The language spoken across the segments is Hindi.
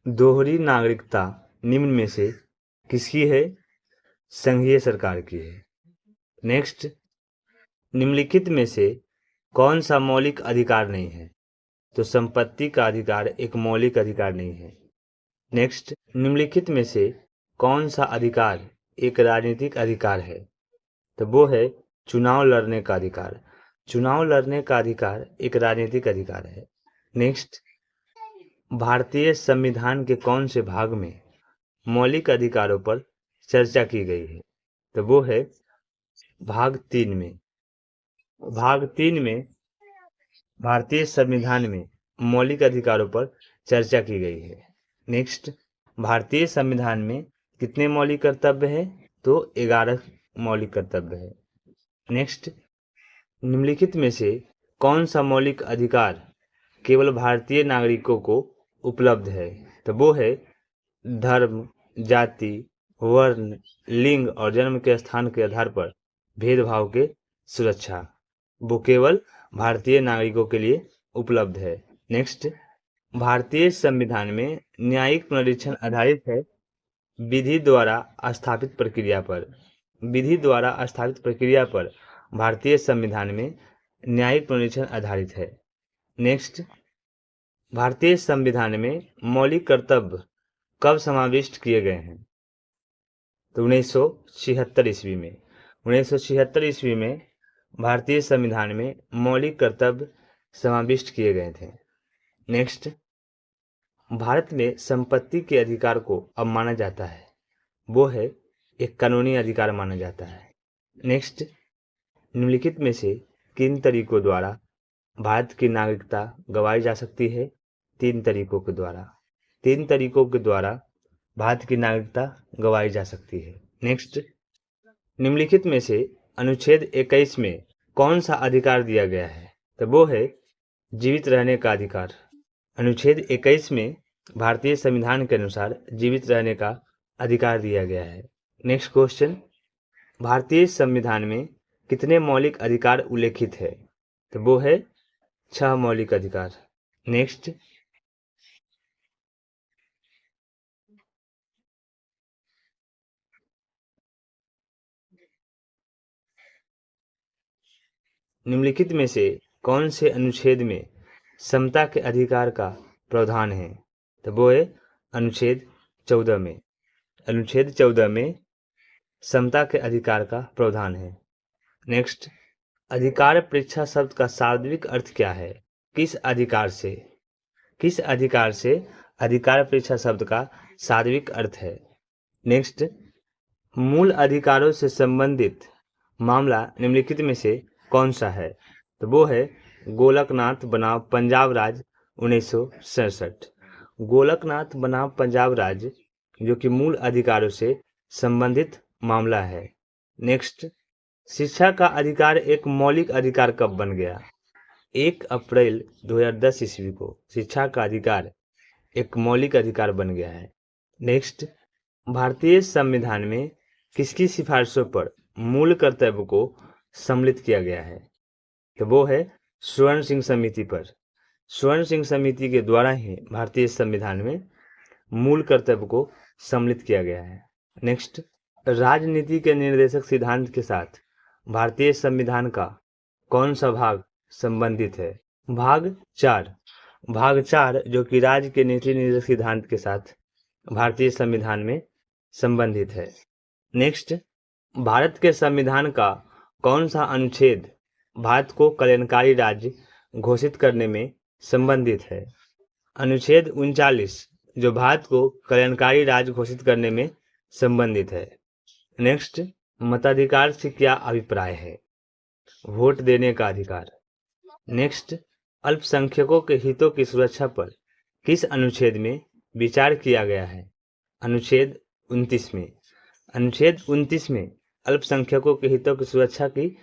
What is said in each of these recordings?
दोहरी नागरिकता निम्न में से किसकी है? संघीय सरकार की है। नेक्स्ट, निम्नलिखित में से कौन सा मौलिक अधिकार नहीं है? तो संपत्ति का अधिकार एक मौलिक अधिकार नहीं है। नेक्स्ट, निम्नलिखित में से कौन सा अधिकार एक राजनीतिक अधिकार है? तो वो है चुनाव लड़ने का अधिकार। चुनाव लड़ने का अधिकार एक राजनीतिक अधिकार है। नेक्स्ट, भारतीय संविधान के कौन से भाग में मौलिक अधिकारों पर चर्चा की गई है? तो वो है भाग 3 में। भाग 3 में भारतीय संविधान में मौलिक अधिकारों पर चर्चा की गई है। नेक्स्ट, भारतीय संविधान में कितने मौलिक कर्तव्य हैं? तो 11 मौलिक कर्तव्य है। नेक्स्ट, निम्नलिखित में से कौन सा मौलिक अधिकार केवल भारतीय नागरिकों को उपलब्ध है? तो वो है धर्म, जाति, वर्ण, लिंग और जन्म के स्थान के आधार पर भेदभाव के सुरक्षा, वो केवल भारतीय नागरिकों के लिए उपलब्ध है। नेक्स्ट, भारतीय संविधान में न्यायिक पुनरीक्षण आधारित है विधि द्वारा स्थापित प्रक्रिया पर। विधि द्वारा स्थापित प्रक्रिया पर भारतीय संविधान में न्यायिक पुनरीक्षण आधारित है। नेक्स्ट, भारतीय संविधान में मौलिक कर्तव्य कब समाविष्ट किए गए हैं? तो 1976 ईस्वी में। 1976 ईस्वी में भारतीय संविधान में मौलिक कर्तव्य समाविष्ट किए गए थे। नेक्स्ट, भारत में संपत्ति के अधिकार को अब माना जाता है, वो है एक कानूनी अधिकार माना जाता है। नेक्स्ट, निम्नलिखित में से किन तरीकों द्वारा भारत की नागरिकता गंवाई जा सकती है? 3 तरीकों के द्वारा। 3 तरीकों के द्वारा भारत की नागरिकता गंवाई जा सकती है। नेक्स्ट, निम्नलिखित में से अनुच्छेद 21 में कौन सा अधिकार दिया गया है? तो वो है जीवित रहने का अधिकार। अनुच्छेद 21 में भारतीय संविधान के अनुसार जीवित रहने का अधिकार दिया गया है। नेक्स्ट क्वेश्चन, भारतीय संविधान में कितने मौलिक अधिकार उल्लेखित है? तो वो है 6 मौलिक अधिकार। नेक्स्ट, निम्नलिखित में से कौन से अनुच्छेद में समता के अधिकार का प्रावधान है? तो वो है अनुच्छेद 14 में। अनुच्छेद 14 में समता के अधिकार का प्रावधान है। नेक्स्ट, अधिकार परीक्षा शब्द का शाब्दिक अर्थ क्या है? किस अधिकार से? किस अधिकार से अधिकार परीक्षा शब्द का शाब्दिक अर्थ है? नेक्स्ट, मूल अधिकारों से संबंधित मामला निम्नलिखित में से कौन सा है? तो वो है गोलकनाथ बनाम पंजाब राज्य 1967। गोलकनाथ बनाम पंजाब राज्य जो कि मूल अधिकारों से संबंधित मामला है। नेक्स्ट, शिक्षा का अधिकार एक मौलिक अधिकार कब बन गया? 1 अप्रैल 2010 ईस्वी को शिक्षा का अधिकार एक मौलिक अधिकार बन गया है। नेक्स्ट, भारतीय संविधान में किसकी सिफारिशों पर मूल कर्तव्य को सम्मिलित किया गया है? तो वो है स्वर्ण सिंह समिति पर। स्वर्ण सिंह समिति के द्वारा ही भारतीय संविधान में मूल कर्तव्य को सम्मिलित किया गया है। नेक्स्ट, राजनीति के निर्देशक सिद्धांत के साथ भारतीय संविधान का कौन सा भाग संबंधित है? भाग 4। भाग 4 जो कि राज्य के नीति निर्देशक सिद्धांत के साथ भारतीय संविधान में संबंधित है। नेक्स्ट, भारत के संविधान का कौन सा अनुच्छेद भारत को कल्याणकारी राज्य घोषित करने में संबंधित है? अनुच्छेद 39 जो भारत को कल्याणकारी राज्य घोषित करने में संबंधित है। नेक्स्ट, मताधिकार से क्या अभिप्राय है? वोट देने का अधिकार। नेक्स्ट, अल्पसंख्यकों के हितों की सुरक्षा पर किस अनुच्छेद में विचार किया गया है? अनुच्छेद 29 में। अनुच्छेद 29 में अल्पसंख्यकों के हितों की सुरक्षा की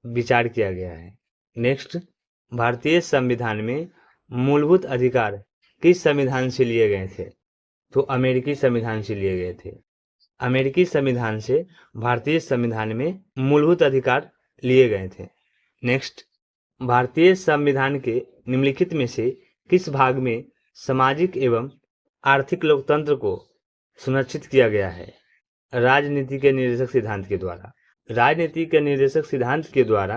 विचार किया गया है। नेक्स्ट, भारतीय संविधान में मूलभूत अधिकार किस संविधान से लिए गए थे? तो अमेरिकी संविधान से लिए गए थे। अमेरिकी संविधान से भारतीय संविधान में मूलभूत अधिकार लिए गए थे। नेक्स्ट, भारतीय संविधान के निम्नलिखित में से किस भाग में सामाजिक एवं आर्थिक लोकतंत्र को सुनिश्चित किया गया है? राजनीति के निर्देशक सिद्धांत के द्वारा। राजनीति के निर्देशक सिद्धांत के द्वारा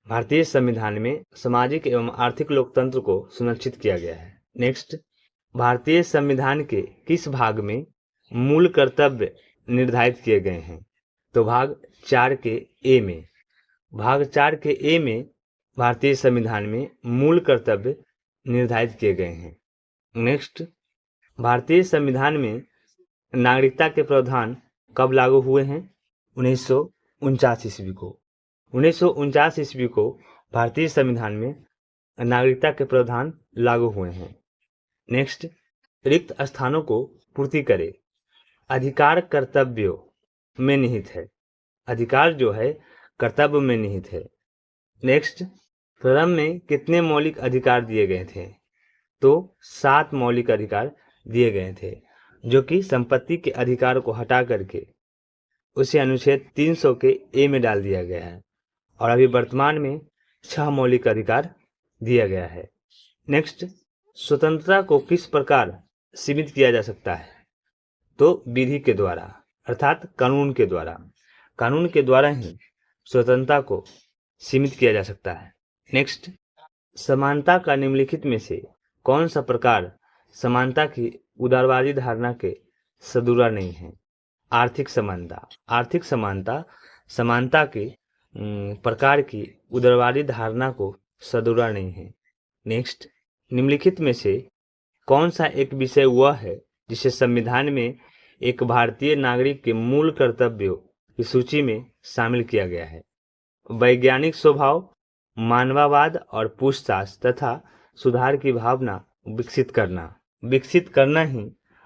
भारतीय संविधान में सामाजिक एवं आर्थिक लोकतंत्र को सुनिश्चित किया गया है। नेक्स्ट, भारतीय संविधान के किस भाग में मूल कर्तव्य निर्धारित किए गए हैं? तो भाग 4 के ए में। भाग 4 के ए में भारतीय संविधान में मूल कर्तव्य निर्धारित किए गए हैं। नेक्स्ट, भारतीय संविधान में नागरिकता के प्रावधान कब लागू हुए हैं? 1949 ईस्वी को। 1949 ईस्वी को भारतीय संविधान में नागरिकता के प्रावधान लागू हुए हैं। नेक्स्ट, रिक्त स्थानों को पूर्ति करे। अधिकार कर्तव्यों में निहित है। अधिकार जो है कर्तव्य में निहित है। नेक्स्ट, प्रारंभ में कितने मौलिक अधिकार दिए गए थे? तो 7 मौलिक अधिकार दिए गए थे, जो कि संपत्ति के अधिकार को हटा करके उसे अनुच्छेद 300 के ए में डाल दिया गया है और अभी वर्तमान में 6 मौलिक अधिकार दिया गया है। नेक्स्ट, स्वतंत्रता को किस प्रकार सीमित किया जा सकता है? तो विधि के द्वारा, अर्थात कानून के द्वारा। कानून के द्वारा ही स्वतंत्रता को सीमित किया जा सकता है। नेक्स्ट, समानता का निम्नलिखित में से कौन सा प्रकार समानता की उदारवादी धारणा के सदुरा नहीं है? आर्थिक समानता। आर्थिक समानता समानता के प्रकार की उदारवादी धारणा को सदुरा नहीं है। नेक्स्ट, निम्नलिखित में से कौन सा एक विषय वह है जिसे संविधान में एक भारतीय नागरिक के मूल कर्तव्यों की सूची में शामिल किया गया है? वैज्ञानिक स्वभाव, मानववाद और पूछताछ तथा सुधार की भावना विकसित करना। विकसित करना ही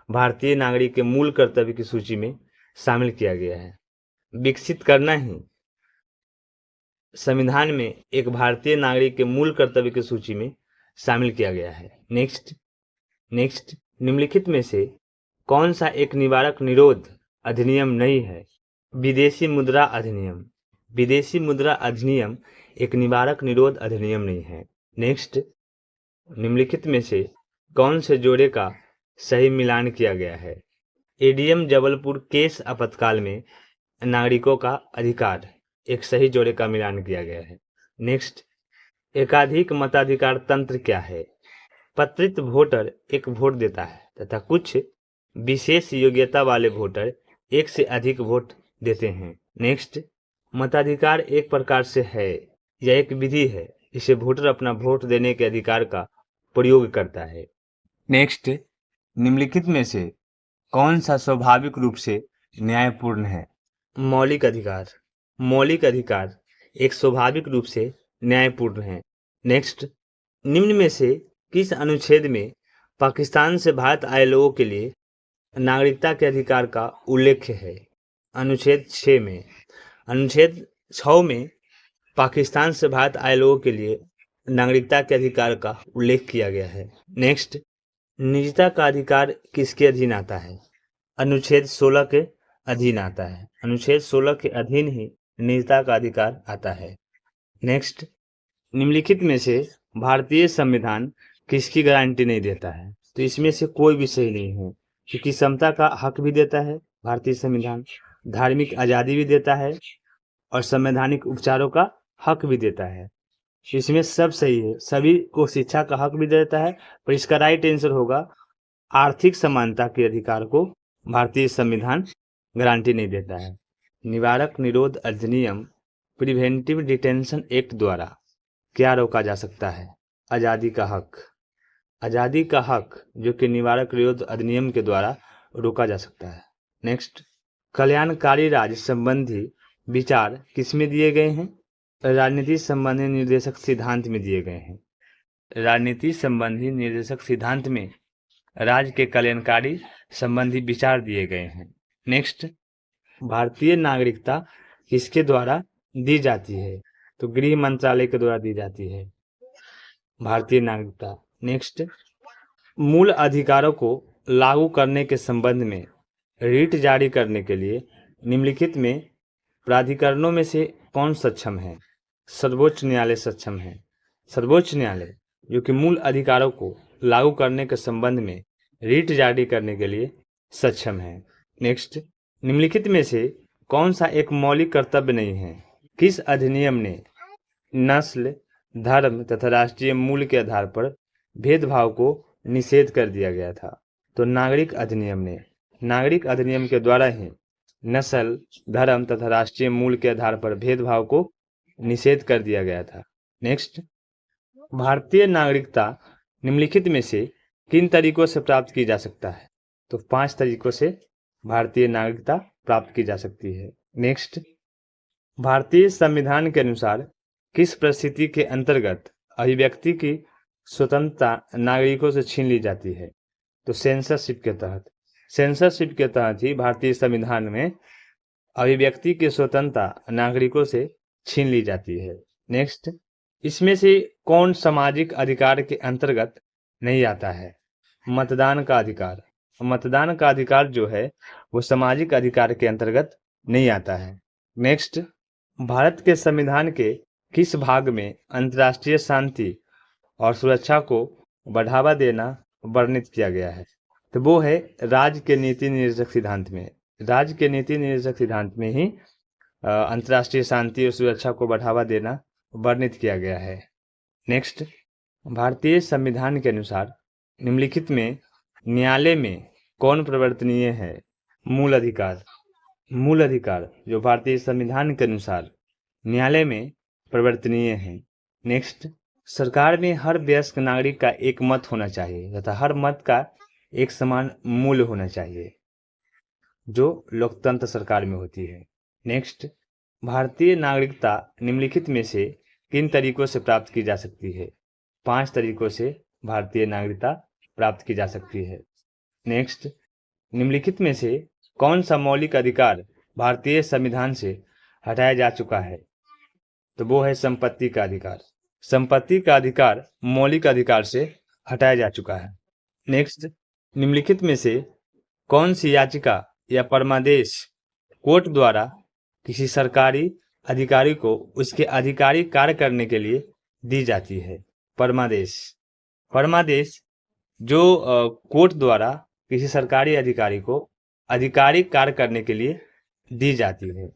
भारतीय नागरिक के मूल कर्तव्य की सूची में शामिल किया गया है। विकसित करना ही संविधान में एक भारतीय नागरिक के मूल कर्तव्य की सूची में शामिल किया गया है। नेक्स्ट, निम्नलिखित में से कौन सा एक निवारक निरोध अधिनियम नहीं है? विदेशी मुद्रा अधिनियम। विदेशी मुद्रा अधिनियम एक निवारक निरोध अधिनियम नहीं है। नेक्स्ट, निम्नलिखित में से कौन से जोड़े का सही मिलान किया गया है? एडीएम जबलपुर केस आपातकाल में नागरिकों का अधिकार, एक सही जोड़े का मिलान किया गया है। नेक्स्ट, एकाधिक मताधिकार तंत्र क्या है? पत्रित वोटर एक वोट देता है तथा कुछ विशेष योग्यता वाले वोटर एक से अधिक वोट देते हैं। नेक्स्ट, मताधिकार एक प्रकार से है या एक विधि है जिसे वोटर अपना वोट देने के अधिकार का प्रयोग करता है। नेक्स्ट, निम्नलिखित में से कौन सा स्वाभाविक रूप से न्यायपूर्ण है? मौलिक अधिकार। मौलिक अधिकार एक स्वाभाविक रूप से न्यायपूर्ण है। नेक्स्ट, निम्न में से किस अनुच्छेद में पाकिस्तान से भारत आए लोगों के लिए नागरिकता के अधिकार का उल्लेख है? अनुच्छेद 6 में। अनुच्छेद 6 में पाकिस्तान से भारत आए लोगों के लिए नागरिकता के अधिकार का उल्लेख किया गया है। नेक्स्ट, निजता का अधिकार किसके अधीन आता है? अनुच्छेद 16 के अधीन आता है। अनुच्छेद 16 के अधीन ही निजता का अधिकार आता है। नेक्स्ट, निम्नलिखित में से भारतीय संविधान किसकी गारंटी नहीं देता है? तो इसमें से कोई भी सही नहीं है, क्योंकि समता का हक भी देता है भारतीय संविधान, धार्मिक आज़ादी भी देता है और संवैधानिक उपचारों का हक भी देता है। इसमें सब सही है, सभी को शिक्षा का हक भी देता है, पर इसका राइट आंसर होगा आर्थिक समानता के अधिकार को भारतीय संविधान गारंटी नहीं देता है। निवारक निरोध अधिनियम प्रिवेंटिव डिटेंशन एक्ट द्वारा क्या रोका जा सकता है? आज़ादी का हक। आज़ादी का हक जो कि निवारक निरोध अधिनियम के द्वारा रोका जा सकता है। नेक्स्ट, कल्याणकारी राज्य संबंधी विचार किसमें दिए गए हैं? राजनीति संबंधी निर्देशक सिद्धांत में दिए गए हैं। राजनीति संबंधी निर्देशक सिद्धांत में राज्य के कल्याणकारी संबंधी विचार दिए गए हैं। नेक्स्ट, भारतीय नागरिकता किसके द्वारा दी जाती है? तो गृह मंत्रालय के द्वारा दी जाती है भारतीय नागरिकता। नेक्स्ट, मूल अधिकारों को लागू करने के संबंध में रिट जारी करने के लिए निम्नलिखित में प्राधिकरणों में से कौन सक्षम है? सर्वोच्च न्यायालय सक्षम है। सर्वोच्च न्यायालय जो कि मूल अधिकारों को लागू करने के संबंध में रीट जारी करने के लिए सक्षम है। नेक्स्ट, निम्नलिखित में से कौन सा एक मौलिक कर्तव्य नहीं है? किस अधिनियम ने नस्ल, धर्म तथा राष्ट्रीय मूल के आधार पर भेदभाव को निषेध कर दिया गया था? तो नागरिक अधिनियम ने। नागरिक अधिनियम के द्वारा ही नस्ल, धर्म तथा राष्ट्रीय मूल के आधार पर भेदभाव को निषेध कर दिया गया था। नेक्स्ट, भारतीय नागरिकता निम्नलिखित में से किन तरीकों से प्राप्त की जा सकता है? तो 5 तरीकों से भारतीय नागरिकता प्राप्त की जा सकती है। नेक्स्ट, भारतीय संविधान के अनुसार किस परिस्थिति के अंतर्गत अभिव्यक्ति की स्वतंत्रता नागरिकों से छीन ली जाती है? तो सेंसरशिप के तहत। सेंसरशिप के तहत ही भारतीय संविधान में अभिव्यक्ति की स्वतंत्रता नागरिकों से छीन ली जाती है। नेक्स्ट, इसमें से कौन सामाजिक अधिकार के अंतर्गत नहीं आता है? मतदान का अधिकार। मतदान का अधिकार जो है वो सामाजिक अधिकार के अंतर्गत नहीं आता है। नेक्स्ट, भारत के संविधान के किस भाग में अंतर्राष्ट्रीय शांति और सुरक्षा को बढ़ावा देना वर्णित किया गया है? तो वो है राज्य के नीति निर्देशक सिद्धांत में। राज्य के नीति निर्देशक सिद्धांत में ही अंतर्राष्ट्रीय शांति और सुरक्षा को बढ़ावा देना वर्णित किया गया है। नेक्स्ट, भारतीय संविधान के अनुसार निम्नलिखित में न्यायालय में कौन परिवर्तनीय है? मूल अधिकार। मूल अधिकार जो भारतीय संविधान के अनुसार न्यायालय में परिवर्तनीय है। नेक्स्ट, सरकार में हर वयस्क नागरिक का एक मत होना चाहिए तथा हर मत का एक समान मूल्य होना चाहिए जो लोकतंत्र सरकार में होती है। नेक्स्ट, भारतीय नागरिकता निम्नलिखित में से किन तरीकों से प्राप्त की जा सकती है? 5 तरीकों से भारतीय नागरिकता प्राप्त की जा सकती है। नेक्स्ट, निम्नलिखित में से कौन सा मौलिक अधिकार भारतीय संविधान से हटाया जा चुका है? तो वो है संपत्ति का अधिकार। संपत्ति का अधिकार मौलिक अधिकार से हटाया जा चुका है। नेक्स्ट, निम्नलिखित में से कौन सी याचिका या परमादेश कोर्ट द्वारा किसी सरकारी अधिकारी को उसके आधिकारिक कार्य करने के लिए दी जाती है? परमादेश। परमादेश जो कोर्ट द्वारा किसी सरकारी अधिकारी को आधिकारिक कार्य करने के लिए दी जाती है।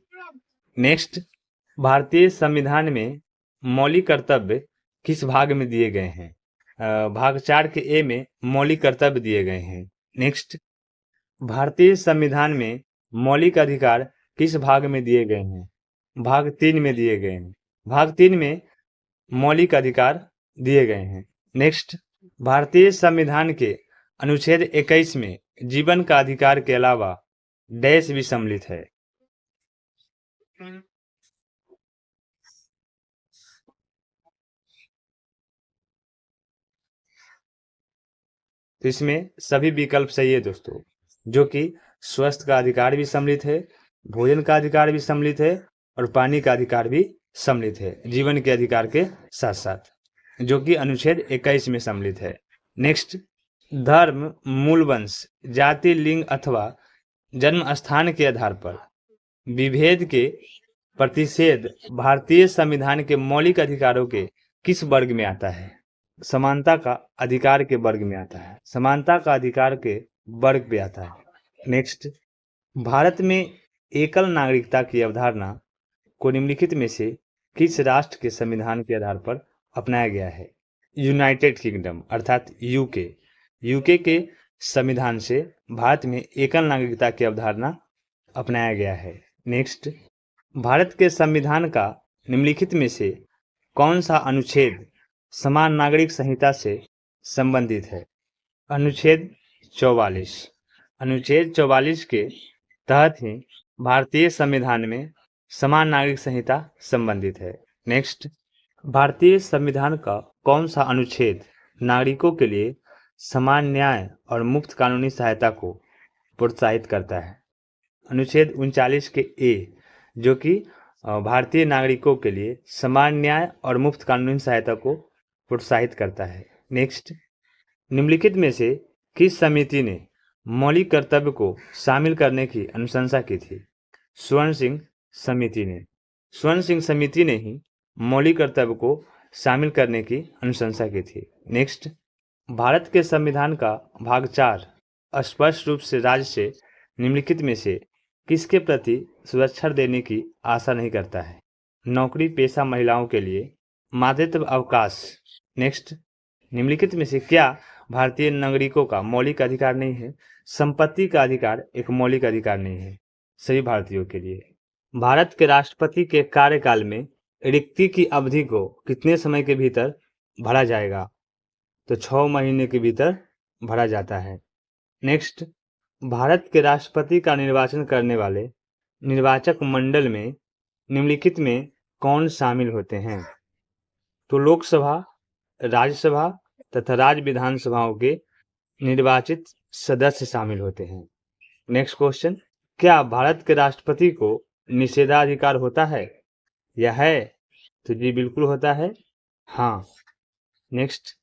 नेक्स्ट, भारतीय संविधान में मौलिक कर्तव्य किस भाग में दिए गए हैं? भाग 4 के ए में मौलिक कर्तव्य दिए गए हैं। नेक्स्ट, भारतीय संविधान में मौलिक अधिकार किस भाग में दिए गए हैं? भाग 3 में दिए गए हैं। भाग 3 में मौलिक अधिकार दिए गए हैं। नेक्स्ट, भारतीय संविधान के अनुच्छेद 21 में जीवन का अधिकार के अलावा डैश भी सम्मिलित है। तो इसमें सभी विकल्प सही है दोस्तों, जो कि स्वास्थ्य का अधिकार भी सम्मिलित है, भोजन का अधिकार भी सम्मिलित है और पानी का अधिकार भी सम्मिलित है जीवन के अधिकार के साथ साथ, जो कि अनुच्छेद 21 में सम्मिलित है। नेक्स्ट, धर्म, मूल वंश, जाति, लिंग अथवा जन्म स्थान के आधार पर विभेद के प्रतिषेध भारतीय संविधान के मौलिक अधिकारों के किस वर्ग में आता है? समानता का अधिकार के वर्ग में आता है। समानता का अधिकार के वर्ग पे आता है। नेक्स्ट, भारत में एकल नागरिकता की अवधारणा को निम्नलिखित में से किस राष्ट्र के संविधान के आधार पर अपनाया गया है? यूनाइटेड किंगडम अर्थात यूके। यूके के संविधान से भारत में एकल नागरिकता की अवधारणा अपनाया गया है। नेक्स्ट, भारत के संविधान का निम्नलिखित में से कौन सा अनुच्छेद समान नागरिक संहिता से संबंधित है? अनुच्छेद 44। अनुच्छेद 44 के तहत ही भारतीय संविधान में समान नागरिक संहिता संबंधित है। नेक्स्ट, भारतीय संविधान का कौन सा अनुच्छेद नागरिकों के लिए समान न्याय और मुफ्त कानूनी सहायता को प्रोत्साहित करता है? अनुच्छेद 39 के ए, जो कि भारतीय नागरिकों के लिए समान न्याय और मुफ्त कानूनी सहायता को प्रोत्साहित करता है। नेक्स्ट, निम्नलिखित में से किस समिति ने मौलिक कर्तव्य को शामिल करने की अनुशंसा की थी? स्वर्ण सिंह समिति ने। स्वर्ण सिंह समिति ने ही मौलिक कर्तव्य को शामिल करने की अनुशंसा की थी। नेक्स्ट, भारत के संविधान का भाग 4 स्पष्ट रूप से राज्य से निम्नलिखित में से किसके प्रति सुरक्षा देने की आशा नहीं करता है? नौकरी पेशा महिलाओं के लिए, मातृत्व अवकाश। नेक्स्ट, निम्नलिखित में से क्या भारतीय नागरिकों का मौलिक अधिकार नहीं है? संपत्ति का अधिकार एक मौलिक अधिकार नहीं है सभी भारतीयों के लिए। भारत के राष्ट्रपति के कार्यकाल में रिक्ति की अवधि को कितने समय के भीतर भरा जाएगा? तो 6 महीने के भीतर भरा जाता है। नेक्स्ट, भारत के राष्ट्रपति का निर्वाचन करने वाले निर्वाचक मंडल में निम्नलिखित में कौन शामिल होते हैं? तो लोकसभा, राज्यसभा तथा राज्य विधानसभाओं के निर्वाचित सदस्य शामिल होते हैं। नेक्स्ट क्वेश्चन, क्या भारत के राष्ट्रपति को निषेधाधिकार होता है या है? तो जी बिल्कुल होता है, हाँ। नेक्स्ट,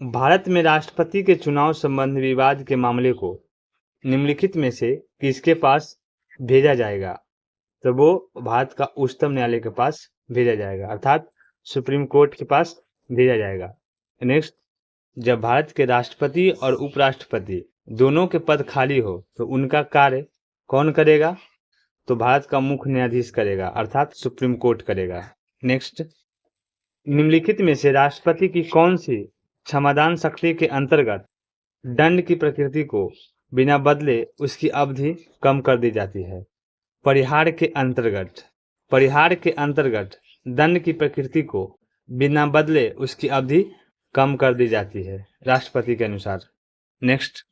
भारत में राष्ट्रपति के चुनाव संबंधी विवाद के मामले को निम्नलिखित में से किसके पास भेजा जाएगा? तो वो भारत का उच्चतम न्यायालय के पास भेजा जाएगा, अर्थात सुप्रीम कोर्ट के पास भेजा जाएगा। नेक्स्ट, जब भारत के राष्ट्रपति और उपराष्ट्रपति दोनों के पद खाली हो तो उनका कार्य कौन करेगा? तो भारत का मुख्य न्यायाधीश करेगा, अर्थात सुप्रीम कोर्ट करेगा। नेक्स्ट, निम्नलिखित में से राष्ट्रपति की कौन सी क्षमादान शक्ति के अंतर्गत दंड की प्रकृति को बिना बदले उसकी अवधि कम कर दी जाती है? परिहार के अंतर्गत दंड की प्रकृति को बिना बदले उसकी अवधि कम कर दी जाती है राष्ट्रपति के अनुसार। नेक्स्ट,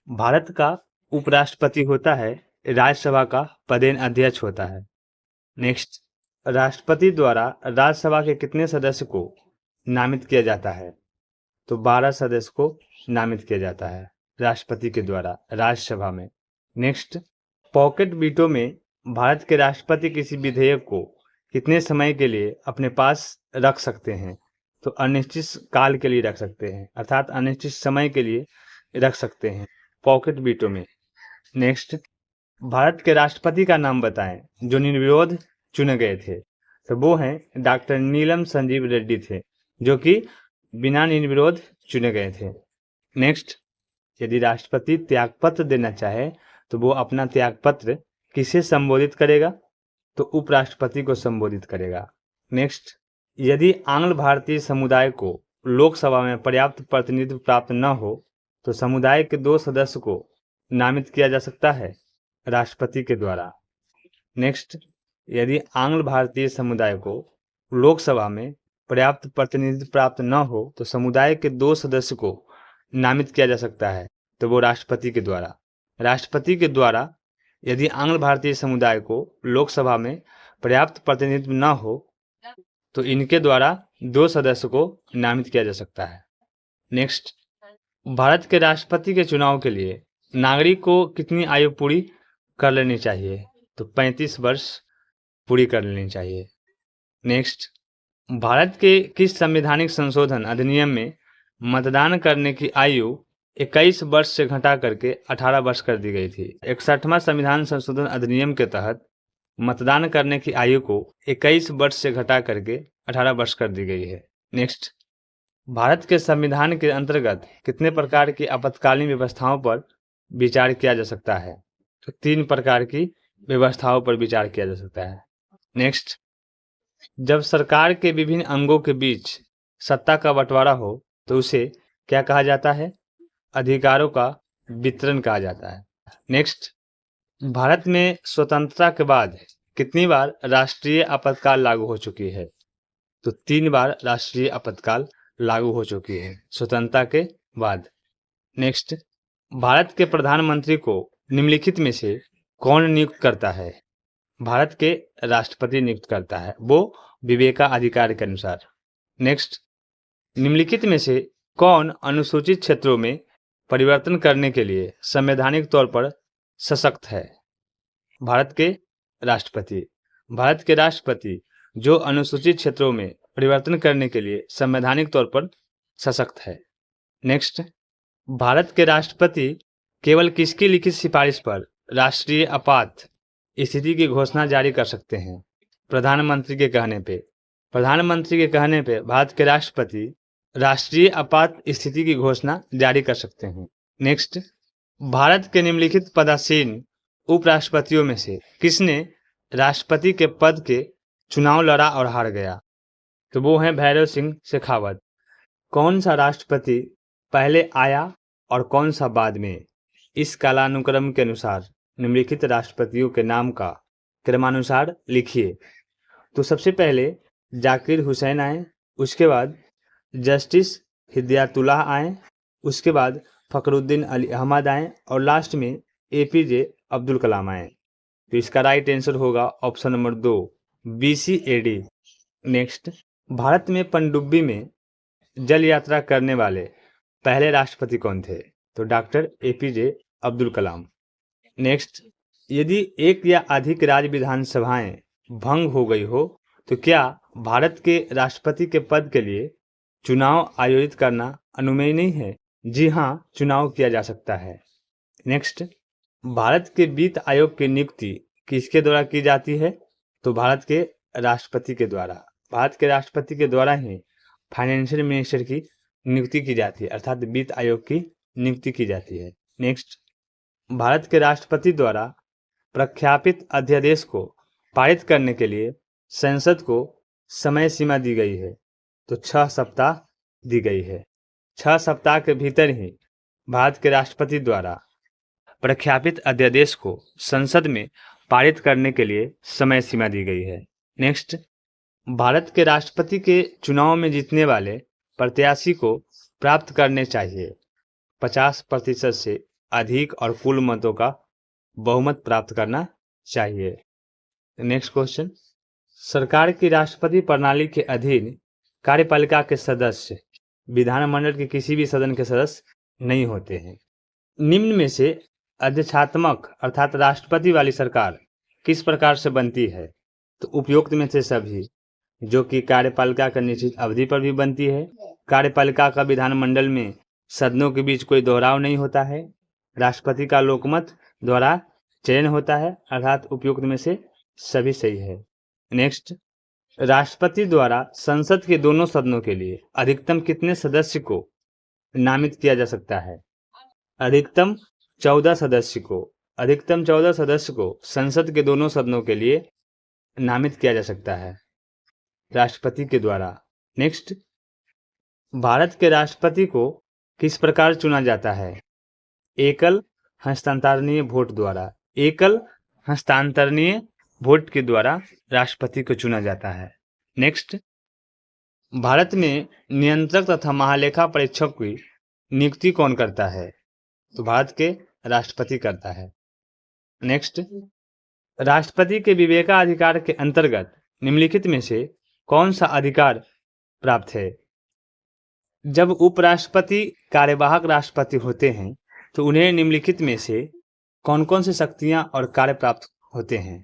भारत का उपराष्ट्रपति होता है, राज्यसभा का पदेन अध्यक्ष होता है। नेक्स्ट, राष्ट्रपति द्वारा राज्यसभा के कितने सदस्य को नामित किया जाता है? तो 12 सदस्य को नामित किया जाता है राष्ट्रपति के द्वारा राज्यसभा में। नेक्स्ट, पॉकेट वीटो में भारत के राष्ट्रपति किसी विधेयक को कितने समय के लिए अपने पास रख सकते हैं? तो अनिश्चित काल के लिए रख सकते हैं, अर्थात अनिश्चित समय के लिए रख सकते हैं पॉकेट वीटो में। नेक्स्ट, भारत के राष्ट्रपति का नाम बताएं जो निर्विरोध चुने गए थे। तो वो हैं डॉक्टर नीलम संजीव रेड्डी थे, जो कि बिना निर्विरोध चुने गए थे। नेक्स्ट, यदि राष्ट्रपति त्यागपत्र देना चाहे तो वो अपना त्यागपत्र किसे संबोधित करेगा? तो उपराष्ट्रपति को संबोधित करेगा। नेक्स्ट, यदि आंग्ल भारतीय समुदाय को लोकसभा में पर्याप्त प्रतिनिधित्व प्राप्त न हो तो समुदाय के 2 सदस्य को नामित किया जा सकता है राष्ट्रपति के द्वारा। नेक्स्ट, यदि आंग्ल भारतीय समुदाय को लोकसभा में पर्याप्त प्रतिनिधित्व प्राप्त न हो तो समुदाय के 2 सदस्य को नामित किया जा सकता है, तो वो राष्ट्रपति के द्वारा। राष्ट्रपति के द्वारा यदि आंग्ल भारतीय समुदाय को लोकसभा में पर्याप्त प्रतिनिधित्व न हो तो इनके द्वारा 2 सदस्य को नामित किया जा सकता है। नेक्स्ट, भारत के राष्ट्रपति के चुनाव के लिए नागरिक को कितनी आयु पूरी कर लेनी चाहिए? तो 35 वर्ष पूरी कर लेनी चाहिए। नेक्स्ट, भारत के किस संवैधानिक संशोधन अधिनियम में मतदान करने की आयु 21 वर्ष से घटा करके 18 वर्ष कर दी गई थी? 61वां संविधान संशोधन अधिनियम के तहत मतदान करने की आयु को 21 वर्ष से घटा करके 18 वर्ष कर दी गई है। नेक्स्ट, भारत के संविधान के अंतर्गत कितने प्रकार की आपातकालीन व्यवस्थाओं पर विचार किया जा सकता है? तो 3 प्रकार की व्यवस्थाओं पर विचार किया जा सकता है। नेक्स्ट, जब सरकार के विभिन्न अंगों के बीच सत्ता का बंटवारा हो तो उसे क्या कहा जाता है? अधिकारों का वितरण कहा जाता है। नेक्स्ट, भारत में स्वतंत्रता के बाद कितनी बार राष्ट्रीय आपातकाल लागू हो चुकी है? तो 3 बार राष्ट्रीय आपातकाल लागू हो चुकी है स्वतंत्रता के बाद। नेक्स्ट, भारत के प्रधानमंत्री को निम्नलिखित में से कौन नियुक्त करता है? भारत के राष्ट्रपति नियुक्त करता है, वो विवेकाधिकार के अनुसार। नेक्स्ट, निम्नलिखित में से कौन अनुसूचित क्षेत्रों में परिवर्तन करने के लिए संवैधानिक तौर पर सशक्त है? भारत के राष्ट्रपति। भारत के राष्ट्रपति जो अनुसूचित क्षेत्रों में परिवर्तन करने के लिए संवैधानिक तौर पर सशक्त है। नेक्स्ट, भारत के राष्ट्रपति केवल किसकी लिखित सिफारिश पर राष्ट्रीय आपात स्थिति की घोषणा जारी कर सकते हैं? प्रधानमंत्री के कहने पे। प्रधानमंत्री के कहने पे भारत के राष्ट्रपति राष्ट्रीय आपात स्थिति की घोषणा जारी कर सकते हैं। नेक्स्ट, भारत के निम्नलिखित पदासीन उपराष्ट्रपतियों में से किसने राष्ट्रपति के पद के चुनाव लड़ा और हार गया? तो वो हैं भैरव सिंह शेखावत। कौन सा राष्ट्रपति पहले आया और कौन सा बाद में? इस कालानुक्रम के अनुसार निम्नलिखित राष्ट्रपतियों के नाम का क्रमानुसार लिखिए। तो सबसे पहले जाकिर हुसैन आए, उसके बाद जस्टिस हिदायतुल्लाह आए, उसके बाद फखरुद्दीन अली अहमद आए और लास्ट में एपीजे अब्दुल कलाम आए। तो इसका राइट आंसर होगा option number 2, BCAD। Next, Bharat में पनडुब्बी में जल यात्रा करने वाले पहले राष्ट्रपति कौन थे? तो doctor APJ Abdul Kalam. Next, यदि एक या अधिक राज्य विधानसभाएं भंग हो गई हो तो क्या भारत के राष्ट्रपति के पद के लिए चुनाव आयोजित करना अनुमेय नहीं है? जी हाँ, चुनाव किया जा सकता है। नेक्स्ट, भारत के वित्त आयोग की नियुक्ति किसके द्वारा की जाती है? तो भारत के राष्ट्रपति के द्वारा। भारत के राष्ट्रपति के द्वारा ही फाइनेंशियल मिनिस्टर की नियुक्ति की जाती है, अर्थात वित्त आयोग की नियुक्ति की जाती है। नेक्स्ट, भारत के राष्ट्रपति द्वारा प्रख्यापित अध्यादेश को पारित करने के लिए संसद को समय सीमा दी गई है। तो 6 सप्ताह दी गई है। 6 सप्ताह के भीतर ही भारत के राष्ट्रपति द्वारा प्रख्यापित अध्यादेश को संसद में पारित करने के लिए समय सीमा दी गई है। नेक्स्ट, भारत के राष्ट्रपति के चुनाव में जीतने वाले प्रत्याशी को प्राप्त करने चाहिए 50% से अधिक और कुल मतों का बहुमत प्राप्त करना चाहिए। नेक्स्ट क्वेश्चन, सरकार की राष्ट्रपति प्रणाली के अधीन कार्यपालिका के सदस्य विधानमंडल के किसी भी सदन के सदस्य नहीं होते हैं। निम्न में से अध्यक्षात्मक अर्थात राष्ट्रपति वाली सरकार किस प्रकार से बनती है? तो उपयुक्त में से सभी, जो कि कार्यपालिका का निश्चित अवधि पर भी बनती है, कार्यपालिका का विधानमंडल में सदनों के बीच कोई दोहराव नहीं होता है, राष्ट्रपति का लोकमत द्वारा चयन होता है, अर्थात उपयुक्त में से सभी सही है। नेक्स्ट, राष्ट्रपति द्वारा संसद के दोनों सदनों के लिए अधिकतम कितने सदस्य को नामित किया जा सकता है? अधिकतम 14 सदस्य को। अधिकतम 14 सदस्य को संसद के दोनों सदनों के लिए नामित किया जा सकता है राष्ट्रपति के द्वारा। नेक्स्ट, भारत के राष्ट्रपति को किस प्रकार चुना जाता है? एकल हस्तांतरणीय वोट द्वारा। एकल हस्तांतरणीय वोट के द्वारा राष्ट्रपति को चुना जाता है। नेक्स्ट, भारत में नियंत्रक तथा महालेखा परीक्षक की नियुक्ति कौन करता है? तो भारत के राष्ट्रपति करता है। नेक्स्ट, राष्ट्रपति के विवेकाधिकार के अंतर्गत निम्नलिखित में से कौन सा अधिकार प्राप्त है? जब उपराष्ट्रपति कार्यवाहक राष्ट्रपति होते हैं तो उन्हें निम्नलिखित में से कौन कौन सी शक्तियां और कार्य प्राप्त होते हैं?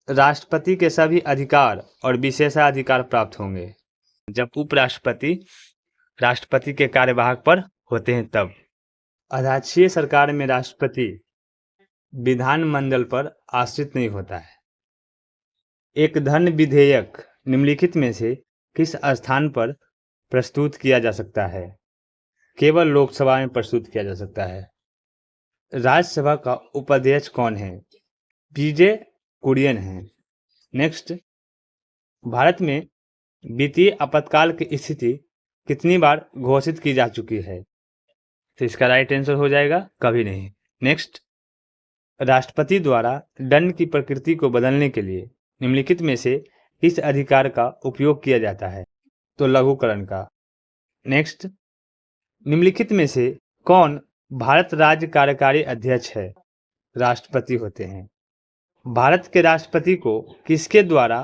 राष्ट्रपति के सभी अधिकार और विशेषाधिकार प्राप्त होंगे जब उपराष्ट्रपति राष्ट्रपति के कार्यवाहक पर होते हैं तब। आदर्शीय सरकार में राष्ट्रपति विधानमंडल पर आश्रित नहीं होता है। एक धन विधेयक निम्नलिखित में से किस स्थान पर प्रस्तुत किया जा सकता है? केवल लोकसभा में प्रस्तुत किया जा सकता है। राज्यसभा का उपाध्यक्ष कौन है? पीजे कुरियन है। नेक्स्ट, भारत में वित्तीय आपातकाल की स्थिति कितनी बार घोषित की जा चुकी है? तो इसका राइट आंसर हो जाएगा कभी नहीं। नेक्स्ट, राष्ट्रपति द्वारा दंड की प्रकृति को बदलने के लिए निम्नलिखित में से किस अधिकार का उपयोग किया जाता है? तो लघुकरण का। नेक्स्ट, निम्नलिखित में से कौन भारत राज्य कार्यकारी अध्यक्ष है? राष्ट्रपति होते हैं। भारत के राष्ट्रपति को किसके द्वारा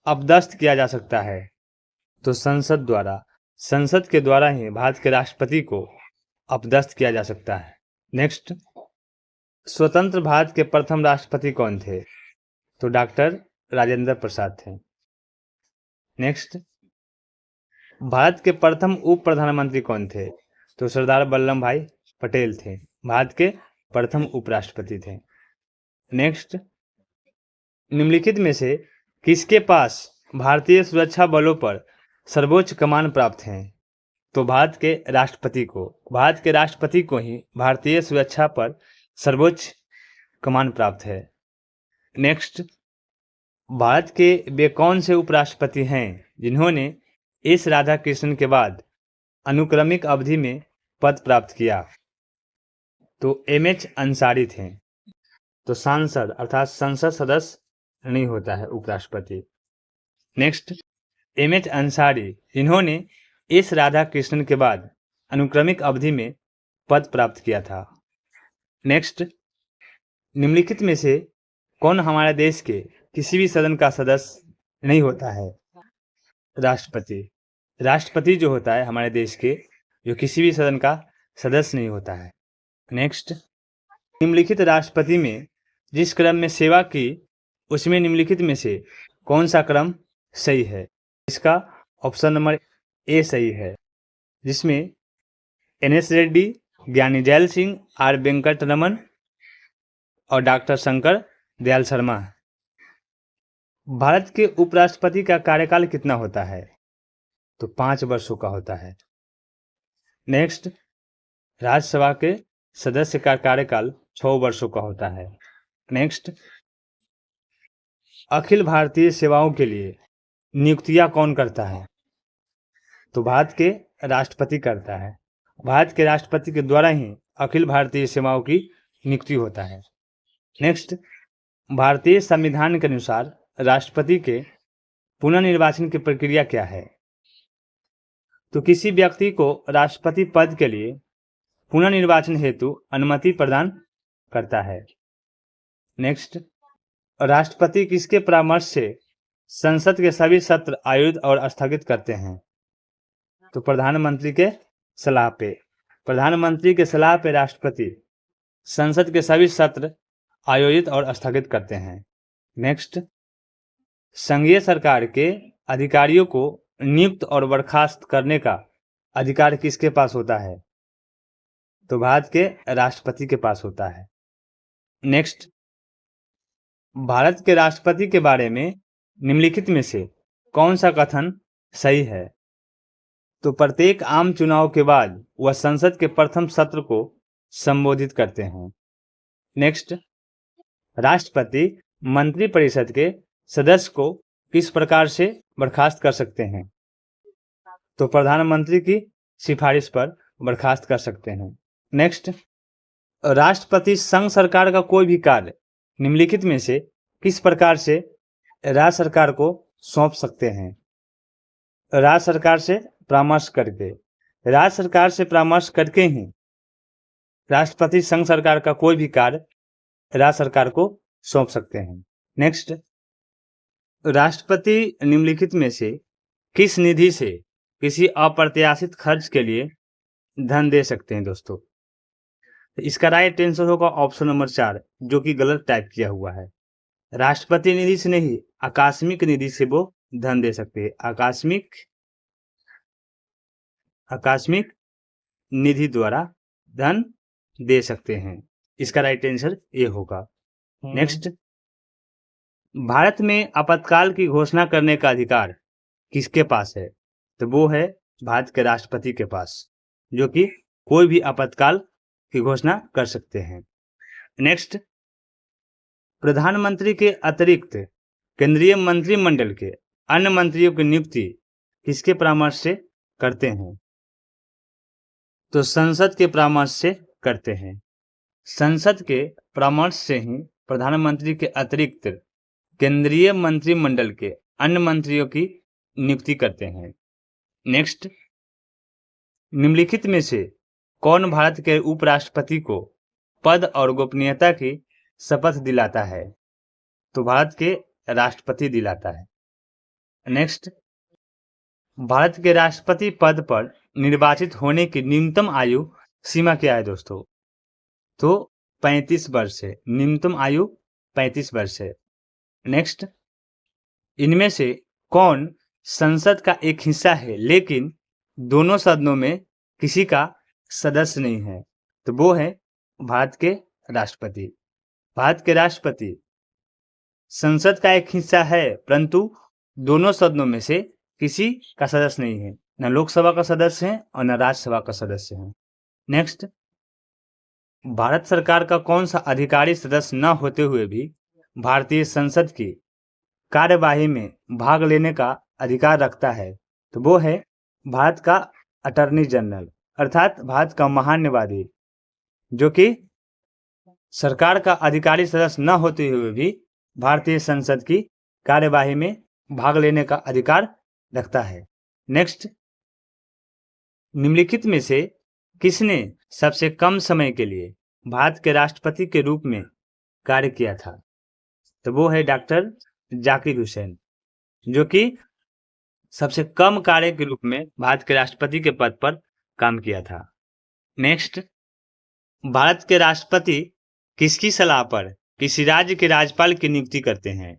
अपदस्थ किया जा सकता है? तो संसद द्वारा। संसद के द्वारा ही भारत के राष्ट्रपति को अपदस्थ किया जा सकता है। नेक्स्ट, स्वतंत्र भारत के प्रथम राष्ट्रपति कौन थे? तो डॉक्टर राजेंद्र प्रसाद थे। नेक्स्ट, भारत के प्रथम उप प्रधानमंत्री कौन थे? तो सरदार वल्लभ भाई पटेल थे, भारत के प्रथम उपराष्ट्रपति थे। नेक्स्ट, निम्नलिखित में से किसके पास भारतीय सुरक्षा बलों पर सर्वोच्च कमान प्राप्त है? तो भारत के राष्ट्रपति को ही भारतीय सुरक्षा पर सर्वोच्च कमान प्राप्त है। नेक्स्ट, भारत के वे कौन से उपराष्ट्रपति हैं जिन्होंने एस राधाकृष्णन के बाद अनुक्रमिक अवधि में पद प्राप्त किया? तो एम.एच. अंसारी थे। तो सांसद अर्थात संसद सदस्य नहीं होता है उपराष्ट्रपति। Next, M H. अंसारी जिन्होंने एस राधाकृष्णन के बाद अनुक्रमिक अवधि में पद प्राप्त किया था। नेक्स्ट, निम्नलिखित में से कौन हमारे देश के किसी भी सदन का सदस्य नहीं होता है? राष्ट्रपति जो होता है हमारे देश के, जो किसी भी सदन का सदस्य नहीं होता है। नेक्स्ट, निम्नलिखित राष्ट्रपति में जिस क्रम में सेवा की उसमें निम्नलिखित में से कौन सा क्रम सही है? इसका ऑप्शन नंबर ए सही है, जिसमें एन.एस. रेड्डी, ज्ञानी जैल सिंह, आर वेंकट रमन और डॉक्टर शंकर दयाल शर्मा। भारत के उपराष्ट्रपति का कार्यकाल कितना होता है? तो 5 वर्षों का होता है। नेक्स्ट, राज्यसभा के सदस्य का कार्यकाल 6 वर्षों का होता है। नेक्स्ट, अखिल भारतीय सेवाओं के लिए नियुक्तियां कौन करता है? तो भारत के राष्ट्रपति करता है। भारत के राष्ट्रपति के द्वारा ही अखिल भारतीय सेवाओं की नियुक्ति होता है। नेक्स्ट, भारतीय संविधान के अनुसार राष्ट्रपति के पुनर्निर्वाचन की प्रक्रिया क्या है? तो किसी व्यक्ति को राष्ट्रपति पद के लिए पुनर्निर्वाचन हेतु अनुमति प्रदान करता है। नेक्स्ट, राष्ट्रपति किसके परामर्श से संसद के सभी सत्र आयोजित और स्थगित करते हैं? तो प्रधानमंत्री के सलाह पे राष्ट्रपति संसद के सभी सत्र आयोजित और स्थगित करते हैं। नेक्स्ट, संघीय सरकार के अधिकारियों को नियुक्त और बर्खास्त करने का अधिकार किसके पास होता है? तो भारत के राष्ट्रपति के पास होता है। नेक्स्ट, भारत के राष्ट्रपति के बारे में निम्नलिखित में से कौन सा कथन सही है? तो प्रत्येक आम चुनाव के बाद वह संसद के प्रथम सत्र को संबोधित करते हैं। नेक्स्ट, राष्ट्रपति मंत्रिपरिषद के सदस्य को किस प्रकार से बर्खास्त कर सकते हैं? तो प्रधानमंत्री की सिफारिश पर बर्खास्त कर सकते हैं। नेक्स्ट, राष्ट्रपति संघ सरकार का कोई भी कार्य निम्नलिखित में से किस प्रकार से राज्य सरकार को सौंप सकते हैं? राज्य सरकार से परामर्श करके ही राष्ट्रपति संघ सरकार का कोई भी कार्य राज्य सरकार को सौंप सकते हैं। नेक्स्ट, राष्ट्रपति निम्नलिखित में से किस निधि से किसी अप्रत्याशित खर्च के लिए धन दे सकते हैं? दोस्तों, इसका राइट आंसर होगा ऑप्शन नंबर 4, जो कि गलत टाइप किया हुआ है। राष्ट्रपति निधि से नहीं, आकस्मिक निधि से वो धन दे सकते हैं। आकस्मिक निधि द्वारा धन दे सकते हैं। इसका राइट आंसर ये होगा। नेक्स्ट, भारत में आपातकाल की घोषणा करने का अधिकार किसके पास है? तो वो है भारत के राष्ट्रपति के पास, जो कि कोई भी आपातकाल की घोषणा कर सकते हैं। नेक्स्ट, प्रधानमंत्री के अतिरिक्त केंद्रीय मंत्रिमंडल के अन्य मंत्रियों की नियुक्ति किसके परामर्श से करते हैं? तो संसद के परामर्श से करते हैं। संसद के परामर्श से ही प्रधानमंत्री के अतिरिक्त केंद्रीय मंत्रिमंडल के अन्य मंत्रियों की नियुक्ति करते हैं। नेक्स्ट, निम्नलिखित में से कौन भारत के उपराष्ट्रपति को पद और गोपनीयता की शपथ दिलाता है? तो भारत के राष्ट्रपति दिलाता है। नेक्स्ट, भारत के राष्ट्रपति पद पर निर्वाचित होने की न्यूनतम आयु सीमा क्या है? दोस्तों, तो 35 वर्ष है। न्यूनतम आयु 35 वर्ष है। नेक्स्ट, इनमें से कौन संसद का एक हिस्सा है लेकिन दोनों सदनों में किसी का सदस्य नहीं है? तो वो है भारत के राष्ट्रपति। भारत के राष्ट्रपति संसद का एक हिस्सा है परंतु दोनों सदनों में से किसी का सदस्य नहीं है। न लोकसभा का सदस्य हैं और न राज्यसभा का सदस्य हैं। नेक्स्ट, भारत सरकार का कौन सा अधिकारी सदस्य न होते हुए भी भारतीय संसद की कार्यवाही में भाग लेने का अधिकार रखता है? तो वो है भारत का अटॉर्नी जनरल, अर्थात भारत का महान्यायवादी, जो कि सरकार का अधिकारी सदस्य न होते हुए भी भारतीय संसद की कार्यवाही में भाग लेने का अधिकार रखता है। नेक्स्ट, निम्नलिखित में से किसने सबसे कम समय के लिए भारत के राष्ट्रपति के रूप में कार्य किया था? तो वो है डॉक्टर जाकिर हुसैन, जो कि सबसे कम कार्य के रूप में भारत के राष्ट्रपति के पद पर काम किया था। नेक्स्ट, भारत के राष्ट्रपति किसकी सलाह पर किसी राज्य के राज्यपाल की नियुक्ति करते हैं?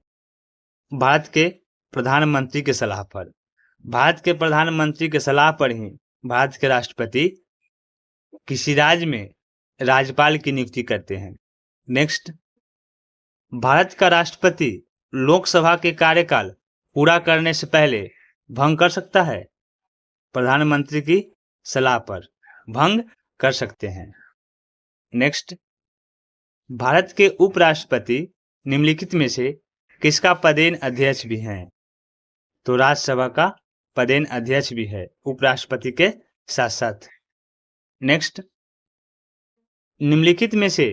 भारत के प्रधानमंत्री के सलाह पर। भारत के प्रधानमंत्री के सलाह पर ही भारत के राष्ट्रपति किसी राज्य में राज्यपाल की नियुक्ति करते हैं। नेक्स्ट, भारत का राष्ट्रपति लोकसभा के कार्यकाल पूरा करने से पहले भंग कर सकता है? प्रधानमंत्री की सलाह पर भंग कर सकते हैं। नेक्स्ट, भारत के उपराष्ट्रपति निम्नलिखित में से किसका पदेन अध्यक्ष भी हैं? तो राज्यसभा का पदेन अध्यक्ष भी है उपराष्ट्रपति के साथ साथ। नेक्स्ट, निम्नलिखित में से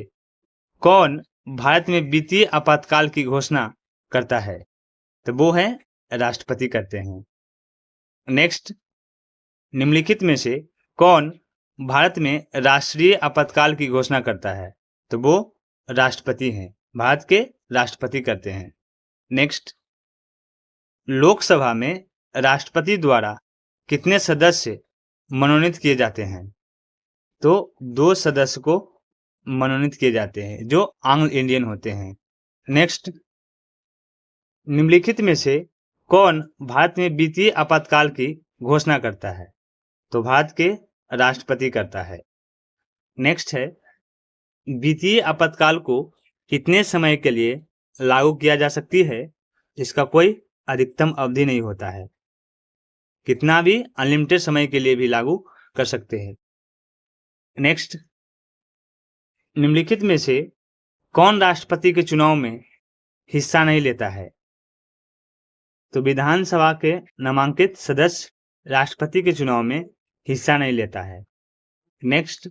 कौन भारत में वित्तीय आपातकाल की घोषणा करता है? तो वो है राष्ट्रपति करते हैं। नेक्स्ट, निम्नलिखित में से कौन भारत में राष्ट्रीय आपातकाल की घोषणा करता है? तो वो राष्ट्रपति हैं, भारत के राष्ट्रपति करते हैं। नेक्स्ट, लोकसभा में राष्ट्रपति द्वारा कितने सदस्य मनोनीत किए जाते हैं? तो 2 सदस्य को मनोनीत किए जाते हैं जो एंग्लो इंडियन होते हैं। नेक्स्ट, निम्नलिखित में से कौन भारत में वित्तीय आपातकाल की घोषणा करता है? तो भारत के राष्ट्रपति करता है। नेक्स्ट है, वित्तीय आपातकाल को कितने समय के लिए लागू किया जा सकती है? इसका कोई अधिकतम अवधि नहीं होता है, कितना भी अनलिमिटेड समय के लिए भी लागू कर सकते हैं। नेक्स्ट, निम्नलिखित में से कौन राष्ट्रपति के चुनाव में हिस्सा नहीं लेता है? तो विधानसभा के नामांकित सदस्य राष्ट्रपति के चुनाव में हिस्सा नहीं लेता है। नेक्स्ट,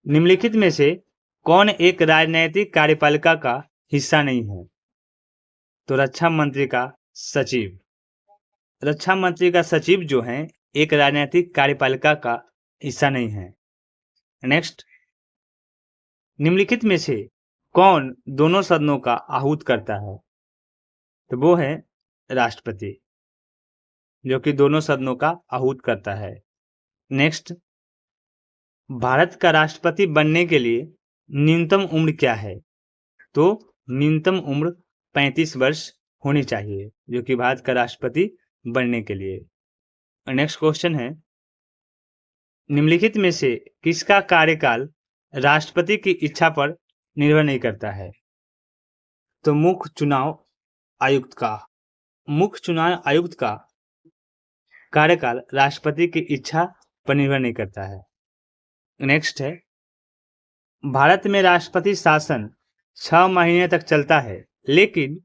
निम्नलिखित में से कौन एक राजनैतिक कार्यपालिका का हिस्सा नहीं है? तो रक्षा मंत्री का सचिव। रक्षा मंत्री का सचिव जो है एक राजनीतिक कार्यपालिका का हिस्सा नहीं है। नेक्स्ट, निम्नलिखित में से कौन दोनों सदनों का आहूत करता है? तो वो है राष्ट्रपति, जो कि दोनों सदनों का आहूत करता है। नेक्स्ट, भारत का राष्ट्रपति बनने के लिए न्यूनतम उम्र क्या है? तो न्यूनतम उम्र 35 वर्ष होनी चाहिए, जो कि भारत का राष्ट्रपति बनने के लिए। नेक्स्ट क्वेश्चन है, निम्नलिखित में से किसका कार्यकाल राष्ट्रपति की इच्छा पर निर्भर नहीं करता है? तो मुख्य चुनाव आयुक्त का कार्यकाल राष्ट्रपति की इच्छा पर निर्भर नहीं करता है। नेक्स्ट है, भारत में राष्ट्रपति शासन 6 महीने तक चलता है, लेकिन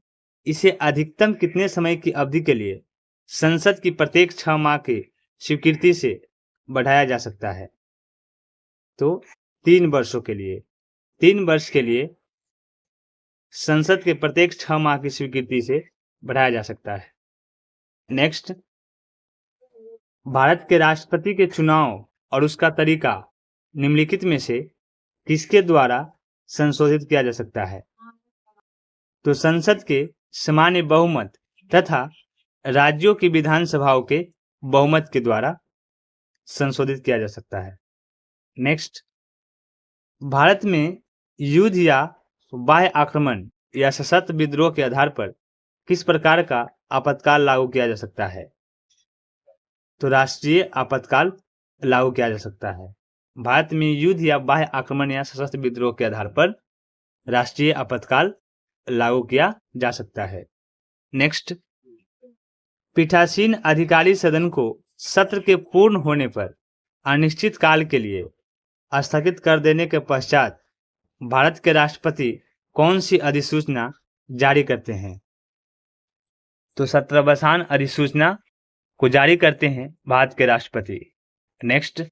इसे अधिकतम कितने समय की अवधि के लिए संसद की प्रत्येक 6 माह की स्वीकृति से बढ़ाया जा सकता है? तो 3 वर्षों के लिए। 3 वर्ष के लिए संसद के प्रत्येक 6 माह की स्वीकृति से बढ़ाया जा सकता है। नेक्स्ट, भारत के राष्ट्रपति के चुनाव और उसका तरीका निम्नलिखित में से किसके द्वारा संशोधित किया जा सकता है? तो संसद के सामान्य बहुमत तथा राज्यों की विधानसभाओं के बहुमत के द्वारा संशोधित किया जा सकता है। नेक्स्ट, भारत में युद्ध या बाह्य आक्रमण या सशस्त्र विद्रोह के आधार पर किस प्रकार का आपातकाल लागू किया जा सकता है? तो राष्ट्रीय आपातकाल लागू किया जा सकता है। भारत में युद्ध या बाह्य आक्रमण या सशस्त्र विद्रोह के आधार पर राष्ट्रीय आपातकाल लागू किया जा सकता है। नेक्स्ट, पीठासीन अधिकारी सदन को सत्र के पूर्ण होने पर अनिश्चित काल के लिए स्थगित कर देने के पश्चात भारत के राष्ट्रपति कौन सी अधिसूचना जारी करते हैं? तो सत्रावसान अधिसूचना को जारी करते हैं भारत के राष्ट्रपति। नेक्स्ट,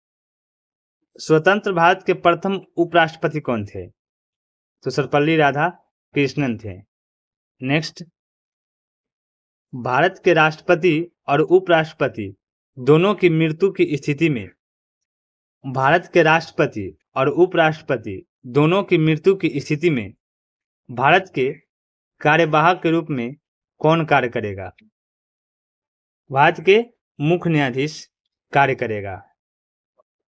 स्वतंत्र भारत के प्रथम उपराष्ट्रपति कौन थे? तो सर्वपल्ली राधाकृष्णन थे। नेक्स्ट, भारत के राष्ट्रपति और उपराष्ट्रपति दोनों की मृत्यु की स्थिति में भारत के राष्ट्रपति और उपराष्ट्रपति दोनों की मृत्यु की स्थिति में भारत के कार्यवाहक के रूप में कौन कार्य करेगा? भारत के मुख्य न्यायाधीश कार्य करेगा।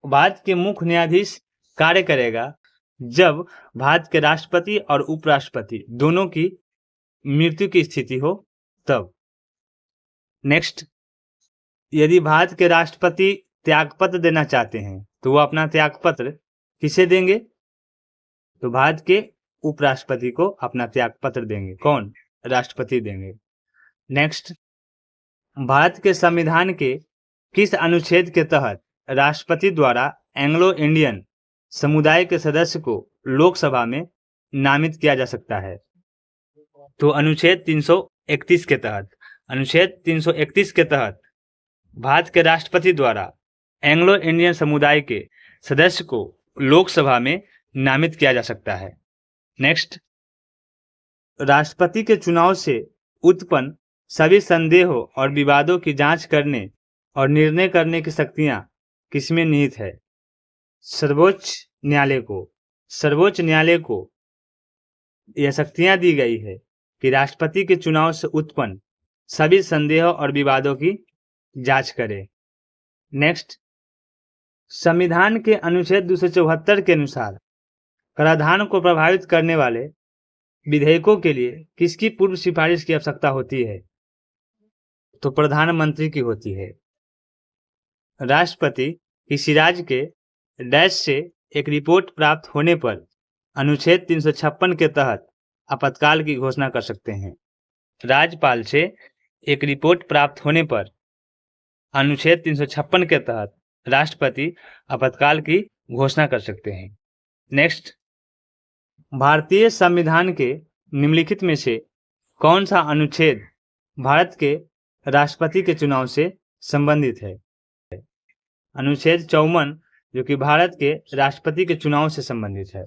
भारत के मुख्य न्यायाधीश कार्य करेगा जब भारत के राष्ट्रपति और उपराष्ट्रपति दोनों की मृत्यु की स्थिति हो तब। नेक्स्ट, यदि भारत के राष्ट्रपति त्यागपत्र देना चाहते हैं तो वो अपना त्यागपत्र किसे देंगे? तो भारत के उपराष्ट्रपति को अपना त्यागपत्र देंगे। कौन? राष्ट्रपति देंगे। नेक्स्ट, भारत के संविधान के किस अनुच्छेद के तहत राष्ट्रपति द्वारा एंग्लो इंडियन समुदाय के सदस्य को लोकसभा में नामित किया जा सकता है? तो अनुच्छेद 331 के तहत। अनुच्छेद 331 के तहत भारत के राष्ट्रपति द्वारा एंग्लो इंडियन समुदाय के सदस्य को लोकसभा में नामित किया जा सकता है। नेक्स्ट, राष्ट्रपति के चुनाव से उत्पन्न सभी संदेहों और विवादों की जांच करने और निर्णय करने की शक्तियां किसमें निहित है? सर्वोच्च न्यायालय को। सर्वोच्च न्यायालय को यह शक्तियां दी गई है कि राष्ट्रपति के चुनाव से उत्पन्न सभी संदेहों और विवादों की जांच करे। नेक्स्ट, संविधान के अनुच्छेद 274 के अनुसार कराधान को प्रभावित करने वाले विधेयकों के लिए किसकी पूर्व सिफारिश की आवश्यकता होती है? तो प्रधानमंत्री की होती है। राष्ट्रपति किसी राज्य के डैश से एक रिपोर्ट प्राप्त होने पर अनुच्छेद 356 के तहत आपातकाल की घोषणा कर सकते हैं। राज्यपाल से एक रिपोर्ट प्राप्त होने पर अनुच्छेद 356 के तहत राष्ट्रपति आपातकाल की घोषणा कर सकते हैं। नेक्स्ट, भारतीय संविधान के निम्नलिखित में से कौन सा अनुच्छेद भारत के राष्ट्रपति के चुनाव से संबंधित है? अनुच्छेद 54 जो कि भारत के राष्ट्रपति के चुनाव से संबंधित है।